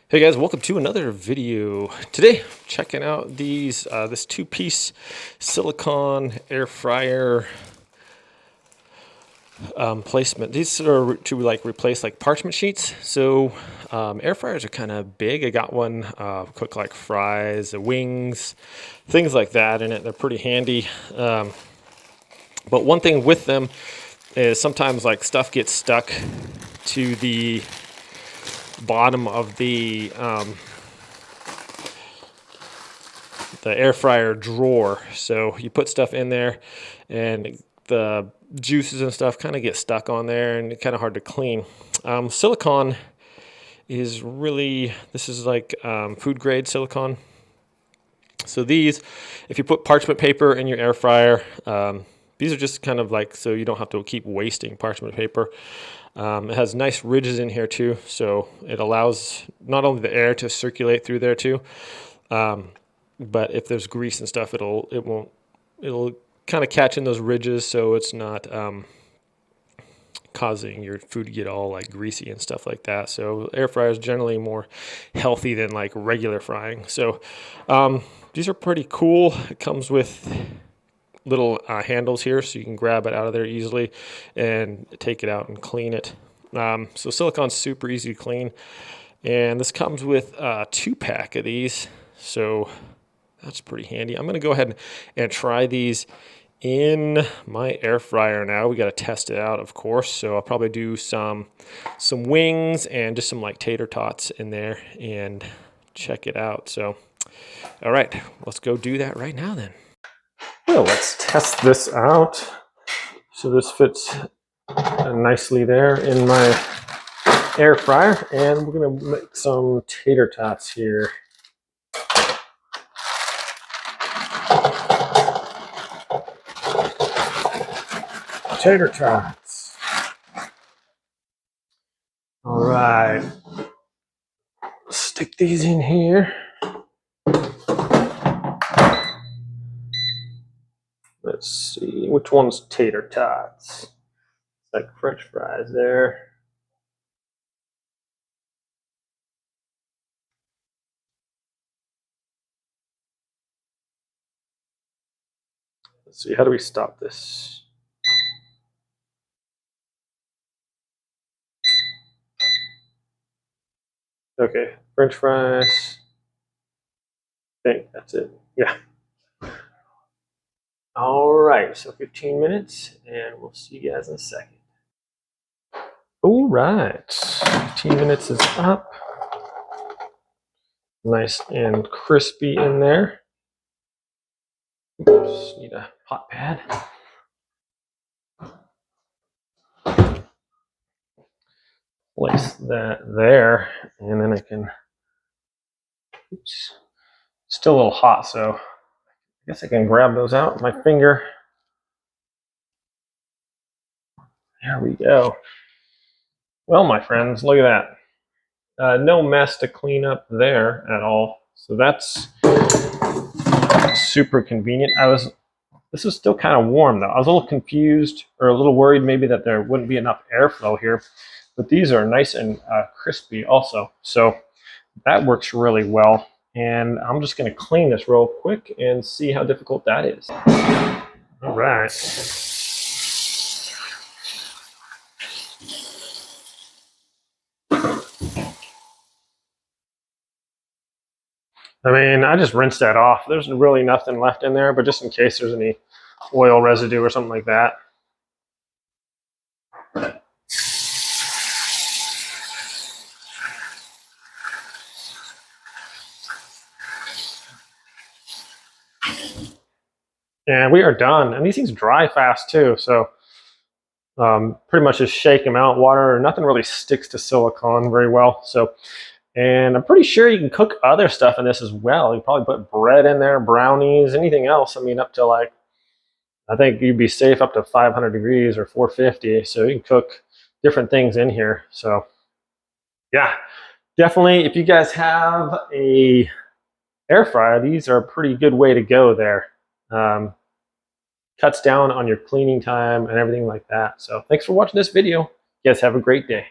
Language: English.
Hey guys, welcome to another video. Today, checking out these this two-piece silicone air fryer placement. These are to like replace like parchment sheets. So air fryers are kind of big. I got one cook like fries, wings, things like that in it. They're pretty handy. But one thing with them is sometimes like stuff gets stuck to the bottom of the air fryer drawer. So you put stuff in there and the juices and stuff kind of get stuck on there and it's kind of hard to clean. Silicone is really, this is like food grade silicone. So these, if you put parchment paper in your air fryer, these are just kind of like, so you don't have to keep wasting parchment paper. It has nice ridges in here too, so it allows not only the air to circulate through there too, but if there's grease and stuff, it'll kind of catch in those ridges, so it's not causing your food to get all like greasy and stuff like that. So air fryer is generally more healthy than like regular frying. So these are pretty cool. It comes with little handles here, so you can grab it out of there easily and take it out and clean it. So silicone's super easy to clean, and this comes with a 2-pack of these, so that's pretty handy. I'm going to go ahead and try these in my air fryer now. We got to test it out, of course, so I'll probably do some wings and just some like tater tots in there and check it out. So all right, let's go do that right now then. Well, let's test this out. So this fits nicely there in my air fryer, and we're going to make some tater tots here. Tater tots. All right. Stick these in here. Let's see, which one's tater tots? It's like French fries there. Let's see, how do we stop this? Okay, French fries. I think that's it. Yeah. All right, so 15 minutes, and we'll see you guys in a second. All right, 15 minutes is up. Nice and crispy in there. Just need a hot pad. Place that there, and then I can, oops, still a little hot, so I guess I can grab those out with my finger. There we go. Well, my friends, look at that. No mess to clean up there at all. So that's super convenient. This is still kind of warm though. I was a little confused or a little worried maybe that there wouldn't be enough airflow here, but these are nice and crispy also. So that works really well. And I'm just going to clean this real quick and see how difficult that is. All right. I mean, I just rinsed that off. There's really nothing left in there, but just in case there's any oil residue or something like that. And we are done. And these things dry fast too, so pretty much just shake them out. Water, nothing really sticks to silicone very well. So, and I'm pretty sure you can cook other stuff in this as well. You can probably put bread in there, brownies, anything else. I mean, up to like, I think you'd be safe up to 500 degrees or 450. So you can cook different things in here. So yeah, definitely if you guys have a air fryer, these are a pretty good way to go there. Cuts down on your cleaning time and everything like that. So thanks for watching this video. You guys have a great day.